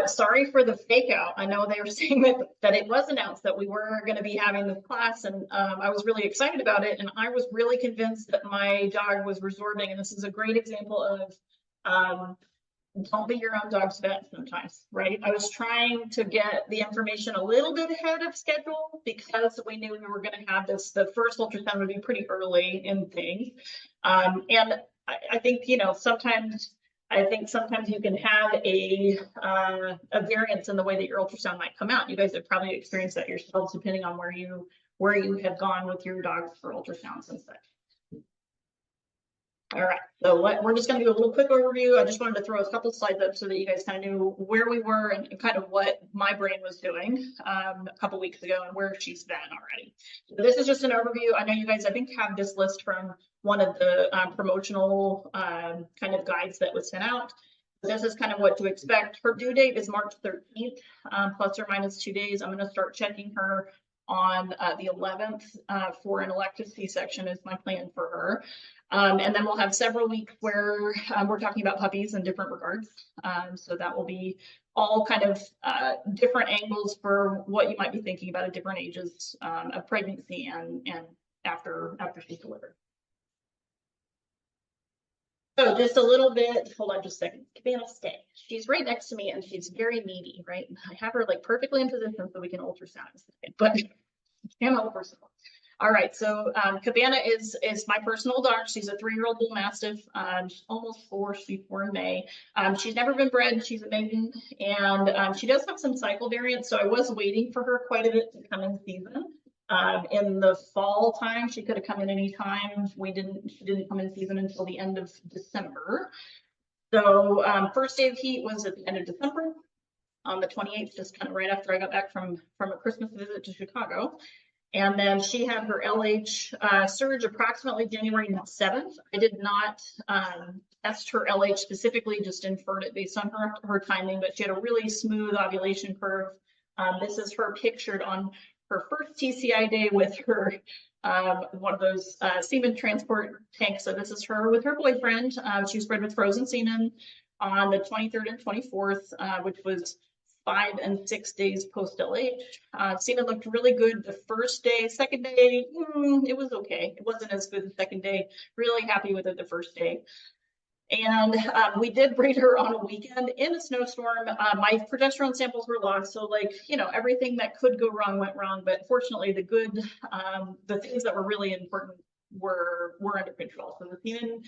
Sorry for the fake out. I know they were saying that it was announced that we were going to be having this class, and I was really excited about it. And I was really convinced that my dog was resorbing. And this is a great example of don't be your own dog's vet sometimes, right? I was trying to get the information a little bit ahead of schedule because we knew we were going to have this. The first ultrasound would be pretty early in things, and I think sometimes. I think sometimes you can have a variance in the way that your ultrasound might come out. You guys have probably experienced that yourselves, depending on where you have gone with your dogs for ultrasounds and such. All right, so we're just going to do a little quick overview. I just wanted to throw a couple slides up so that you guys kind of knew where we were and kind of what my brain was doing a couple weeks ago and where she's been already. So this is just an overview. I know you guys, I think, have this list from one of the promotional kind of guides that was sent out. This is kind of what to expect. Her due date is March 13th, plus or minus 2 days. I'm going to start checking her on the 11th for an elective C-section is my plan for her. And then we'll have several weeks where we're talking about puppies in different regards. So that will be all kind of different angles for what you might be thinking about at different ages of pregnancy and after she's delivered. So just a little bit, hold on just a second. Cabana, stay. She's right next to me and she's very needy, right? I have her like perfectly in position so we can ultrasound in a second, but can't ultrasound. All right, so Cabana is my personal dog. She's a 3-year-old bull mastiff. She's almost 4. She'll be 4 in May. She's never been bred. She's a maiden, and she does have some cycle variants. So I was waiting for her quite a bit to come in season. In the fall time, she could have come in any time. She didn't come in season until the end of December. So first day of heat was at the end of December on the 28th, just kind of right after I got back from a Christmas visit to Chicago. And then she had her LH surge approximately January 7th. I did not test her LH specifically, just inferred it based on her timing, but she had a really smooth ovulation curve. This is her pictured on her first TCI day with her one of those semen transport tanks. So this is her with her boyfriend. She was bred with frozen semen on the 23rd and 24th, which was 5 and 6 days post LH. Semen looked really good the first day. Second day, it was okay. It wasn't as good the second day. Really happy with it the first day. And we did breed her on a weekend in a snowstorm. My progesterone samples were lost. So everything that could go wrong went wrong. But fortunately, the things that were really important were under control. So the semen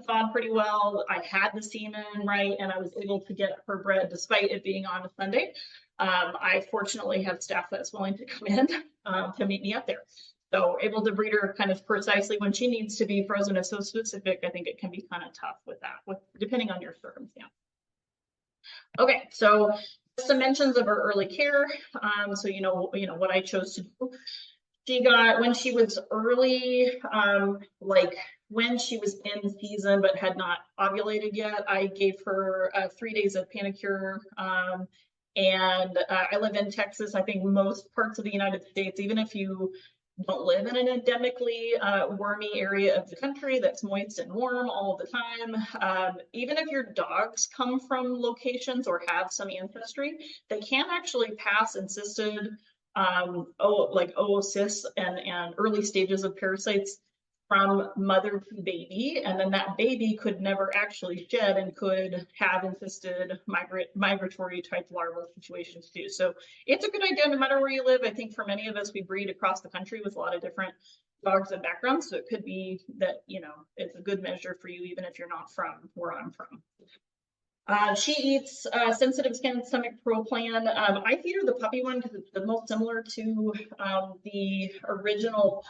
thawed pretty well. I had the semen right, and I was able to get her bred despite it being on a Sunday. I fortunately have staff that's willing to come in to meet me up there. So able to breed her kind of precisely when she needs to be. Frozen is so specific. I think it can be kind of tough with that, depending on your circumstance. Okay, so some mentions of her early care. So what I chose to do. She got, when she was early, when she was in season but had not ovulated yet, I gave her 3 days of Panacure. And I live in Texas. I think most parts of the United States, even if you don't live in an endemically wormy area of the country that's moist and warm all the time, even if your dogs come from locations or have some ancestry, they can actually pass encysted oocysts and early stages of parasites from mother to baby, and then that baby could never actually shed and could have encysted migratory type larval situations too. So it's a good idea no matter where you live. I think for many of us, we breed across the country with a lot of different dogs and backgrounds, so it could be that it's a good measure for you even if you're not from where I'm from. She eats sensitive skin stomach pro plan. I feed her the puppy one because it's the most similar to the original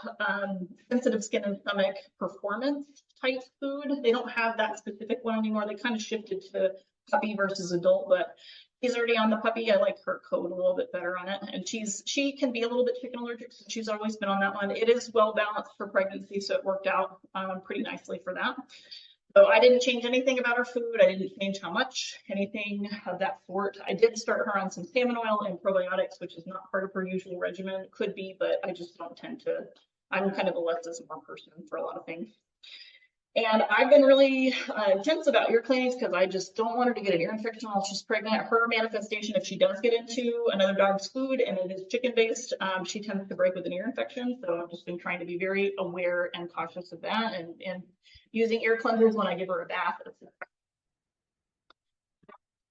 sensitive skin and stomach performance type food. They don't have that specific one anymore. They kind of shifted to puppy versus adult, but she's already on the puppy. I like her coat a little bit better on it. And she can be a little bit chicken allergic, so she's always been on that one. It is well balanced for pregnancy, so it worked out pretty nicely for that. So I didn't change anything about her food. I didn't change how much, anything of that sort. I did start her on some salmon oil and probiotics, which is not part of her usual regimen. Could be, but I just don't tend to. I'm kind of a less is more person for a lot of things. And I've been really intense about ear cleanings because I just don't want her to get an ear infection while she's pregnant. Her manifestation, if she does get into another dog's food and it is chicken-based, she tends to break with an ear infection. So I've just been trying to be very aware and cautious of that, and using ear cleansers when I give her a bath.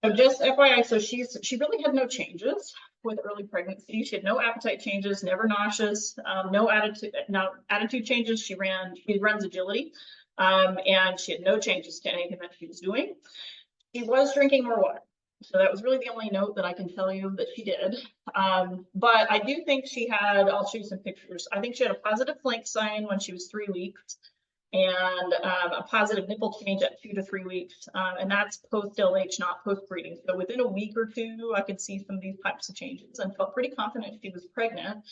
So just FYI, so she really had no changes with early pregnancy. She had no appetite changes, never nauseous, no attitude changes. She runs agility. And she had no changes to anything that she was doing. She was drinking more water. So that was really the only note that I can tell you that she did. But I do think she had, I'll show you some pictures. I think she had a positive flank sign when she was 3 weeks, and a positive nipple change at 2 to 3 weeks. And that's post-LH, not post-breeding. So within a week or two, I could see some of these types of changes and felt pretty confident she was pregnant.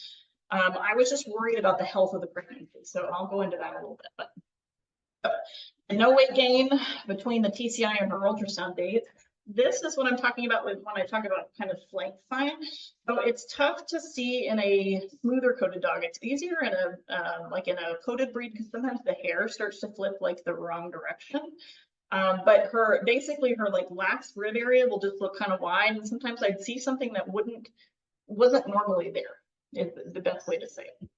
I was just worried about the health of the pregnancy. So I'll go into that a little bit. But no weight gain between the TCI and her ultrasound date. This is what I'm talking about when I talk about kind of flank sign. So it's tough to see in a smoother coated dog. It's easier in a like in a coated breed because sometimes the hair starts to flip like the wrong direction. But basically her like lax rib area will just look kind of wide, and sometimes I'd see something that wasn't normally there, is the best way to say it.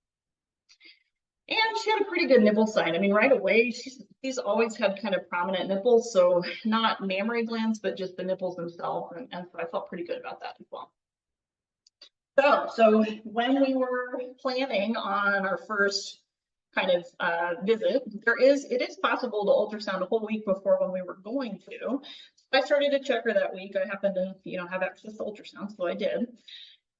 And she had a pretty good nipple sign. I mean, right away, she's always had kind of prominent nipples, so not mammary glands, but just the nipples themselves. And so I felt pretty good about that as well. So when we were planning on our first kind of visit, it is possible to ultrasound a whole week before when we were going to. I started to check her that week. I happened to, have access to ultrasound, so I did.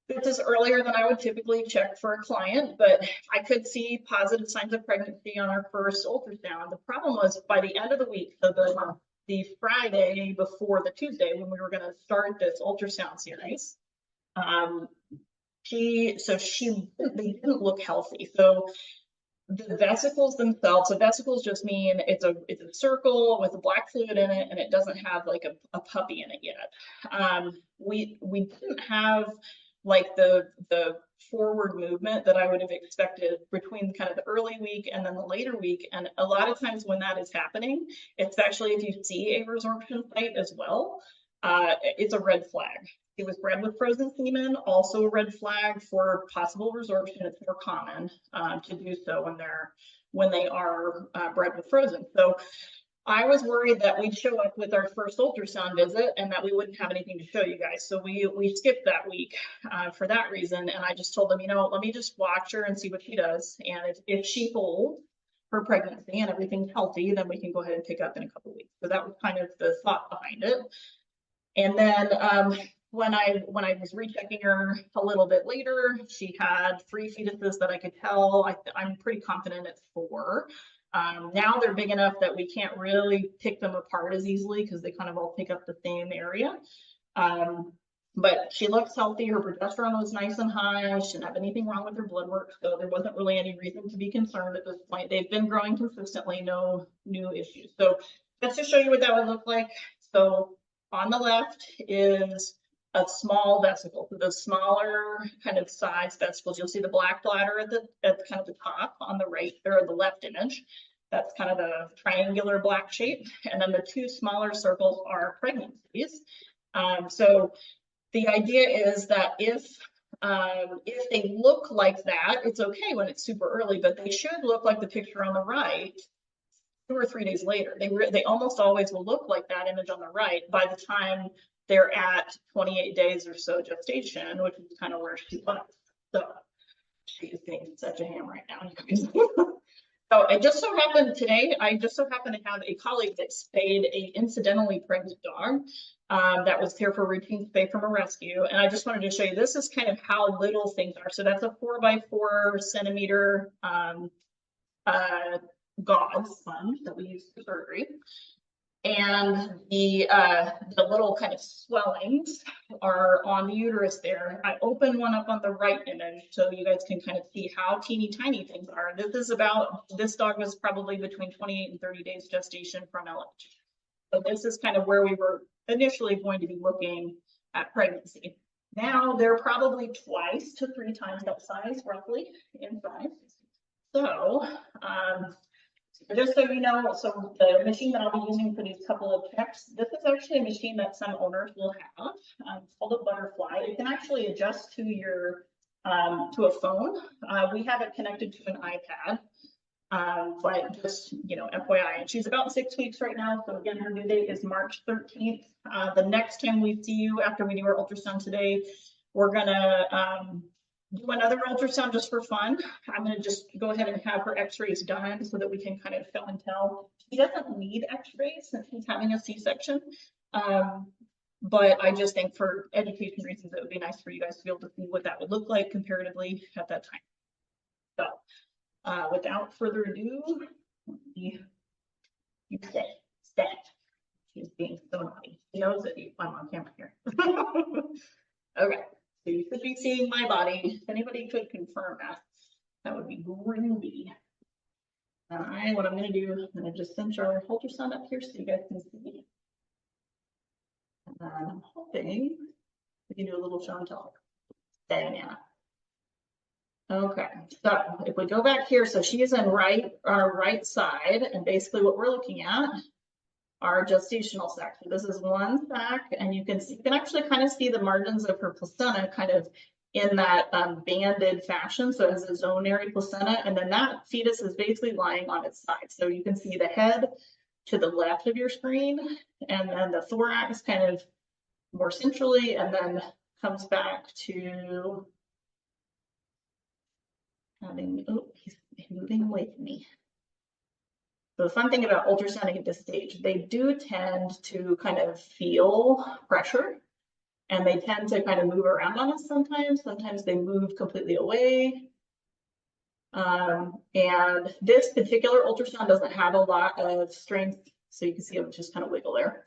This is earlier than I would typically check for a client, but I could see positive signs of pregnancy on our first ultrasound. The problem was by the end of the week, so the Friday before the Tuesday when we were going to start this ultrasound series, they didn't look healthy. So the vesicles themselves, so vesicles just mean it's a circle with a black fluid in it, and it doesn't have like a puppy in it yet. We didn't have like the forward movement that I would have expected between kind of the early week and then the later week. And a lot of times when that is happening, it's actually, if you see a resorption site as well, it's a red flag. It was bred with frozen semen, also a red flag for possible resorption. It's more common to do so when they are bred with frozen. So I was worried that we'd show up with our first ultrasound visit and that we wouldn't have anything to show you guys. So we skipped that week for that reason. And I just told them, let me just watch her and see what she does. And if she holds her pregnancy and everything's healthy, then we can go ahead and pick up in a couple of weeks. So that was kind of the thought behind it. And then when I was rechecking her a little bit later, she had 3 fetuses that I could tell. I'm pretty confident it's 4. Now they're big enough that we can't really pick them apart as easily because they kind of all take up the same area. But she looks healthy. Her progesterone was nice and high. She didn't have anything wrong with her blood work, so there wasn't really any reason to be concerned at this point. They've been growing consistently, no new issues. So just to show you what that would look like. So on the left is a small vesicle. So the smaller kind of size vesicles, you'll see the black bladder at kind of the top on the right or the left image. That's kind of the triangular black shape. And then the 2 smaller circles are pregnancies. So the idea is that if they look like that, it's okay when it's super early, but they should look like the picture on the right 2 or 3 days later. They almost always will look like that image on the right by the time they're at 28 days or so gestation, which is kind of where she was. So she is being such a ham right now. So it just so happened today, I just so happened to have a colleague that spayed a incidentally pregnant dog that was here for routine spay from a rescue. And I just wanted to show you, this is kind of how little things are. So that's a 4x4 centimeter gauze sponge that we use for surgery. And the little kind of swellings are on the uterus there. I opened one up on the right image so you guys can kind of see how teeny tiny things are. This dog was probably between 28 and 30 days gestation from LH. So this is kind of where we were initially going to be looking at pregnancy. Now they're probably 2 to 3 times that size roughly in size. So Just so you know, so the machine that I'll be using for these couple of checks, this is actually a machine that some owners will have. It's called a butterfly. It can actually adjust to your to a phone. We have it connected to an iPad. But just, you know, FYI, and she's about 6 weeks right now. So again, her due date is March 13th. The next time we see you after we do our ultrasound today, we're gonna do another ultrasound just for fun. I'm gonna just go ahead and have her x-rays done so that we can kind of show and tell. She doesn't need x-rays since she's having a C-section. But I just think for education reasons, it would be nice for you guys to be able to see what that would look like comparatively at that time. So without further ado, you stay. She's being so naughty. She knows that I'm on camera here. Okay, so you should be seeing my body. If anybody could confirm that, that would be groovy. What I'm gonna do, I'm gonna just cinch our ultrasound up here so you guys can see. And I'm hoping we can do a little show and tell. Stay now. Okay, so if we go back here, so she is on our right side, and basically what we're looking at are gestational sacs. So this is one sac, and you can actually kind of see the margins of her placenta kind of in that banded fashion. So it has a zonary placenta, and then that fetus is basically lying on its side. So you can see the head to the left of your screen, and then the thorax kind of more centrally, and then comes back to having, oh, he's moving away from me. So the fun thing about ultrasounding at this stage, they do tend to kind of feel pressure, and they tend to kind of move around on us sometimes. Sometimes they move completely away. And this particular ultrasound doesn't have a lot of strength. So you can see it just kind of wiggle there.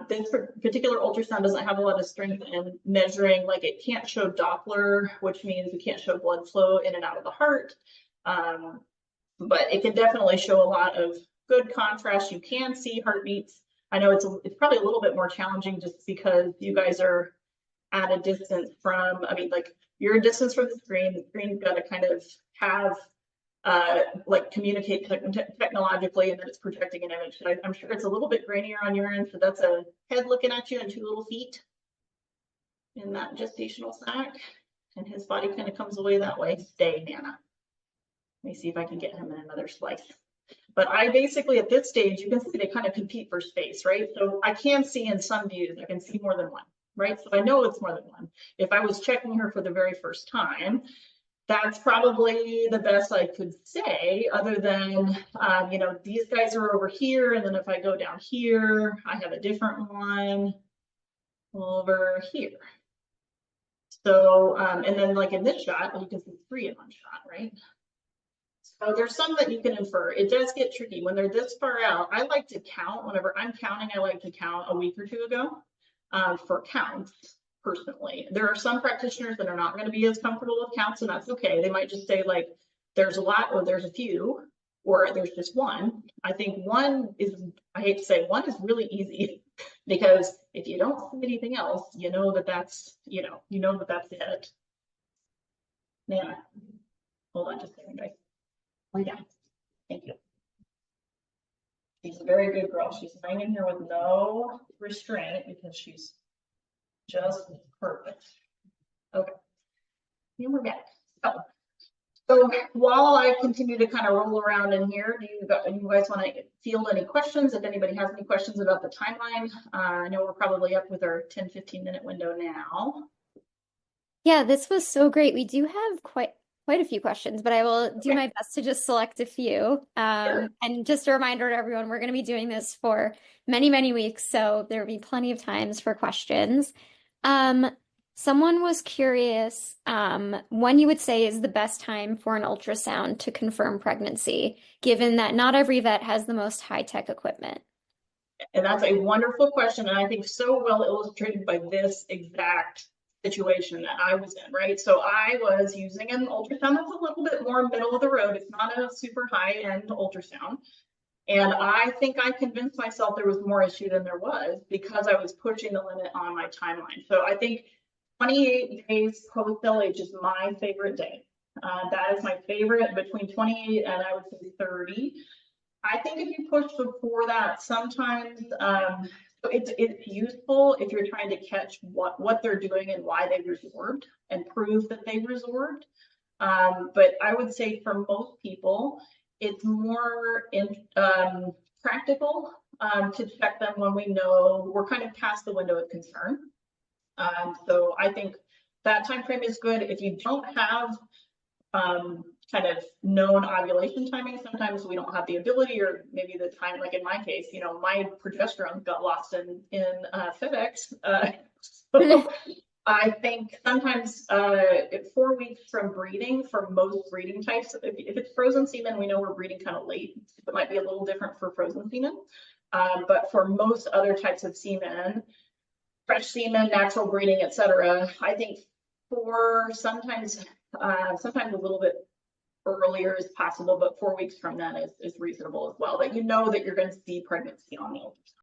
This particular ultrasound doesn't have a lot of strength in measuring, like it can't show Doppler, which means it can't show blood flow in and out of the heart. But it can definitely show a lot of good contrast. You can see heartbeats. I know it's probably a little bit more challenging just because you guys are at a distance from, I mean, like you're a distance from the screen's got to kind of have like communicate technologically, and then it's projecting an image. So I'm sure it's a little bit grainier on your end. So that's a head looking at you and two little feet in that gestational sac, and his body kind of comes away that way. Stay, Nana. Let me see if I can get him in another slice. But I basically, at this stage, you can see they kind of compete for space, right? So I can see in some views, I can see more than one, right? So I know it's more than one. If I was checking her for the very first time, that's probably the best I could say, other than, you know, these guys are over here. And then if I go down here, I have a different one over here. So, and then like in this shot, you can see 3 in one shot, right? So there's some that you can infer. It does get tricky when they're this far out. I like to count whenever I'm counting. I like to count a week or two ago for counts. Personally, there are some practitioners that are not going to be as comfortable with counts, and that's okay. They might just say like there's a lot, or there's a few, or there's just one. I think one is, I hate to say, one is really easy because if you don't see anything else, you know that that's, you know that that's it. Nana, hold on just a second, guys. Oh yeah, thank you. She's a very good girl. She's hanging here with no restraint because she's just perfect. Okay, and we're back. So while I continue to kind of roll around in here, do you guys want to field any questions? If anybody has any questions about the timeline, I know we're probably up with our 10-15 minute window now. Yeah, this was so great. We do have quite a few questions, but I will do my best to just select a few. Sure. And just a reminder to everyone, we're going to be doing this for many, many weeks, so there will be plenty of times for questions. Someone was curious when you would say is the best time for an ultrasound to confirm pregnancy, given that not every vet has the most high-tech equipment. And that's a wonderful question, and I think so well illustrated by this exact situation that I was in, right? So I was using an ultrasound that's a little bit more middle of the road. It's not a super high-end ultrasound. And I think I convinced myself there was more issue than there was because I was pushing the limit on my timeline. So I think 28 days post-LH is my favorite day. That is my favorite between 28 and I would say 30. I think if you push before that, sometimes so it's useful if you're trying to catch what they're doing and why they resorbed and prove that they resorbed. But I would say for most people, it's more practical to check them when we know we're kind of past the window of concern. So I think that time frame is good. If you don't have kind of known ovulation timing, sometimes we don't have the ability, or maybe the time, like in my case, you know, my progesterone got lost in FedEx. So I think sometimes 4 weeks from breeding for most breeding types, if it's frozen semen, we know we're breeding kind of late. It might be a little different for frozen semen. But for most other types of semen, fresh semen, natural breeding, etc., I think sometimes a little bit earlier is possible, but 4 weeks from then is reasonable as well. That you know that you're going to see pregnancy on the ultrasound.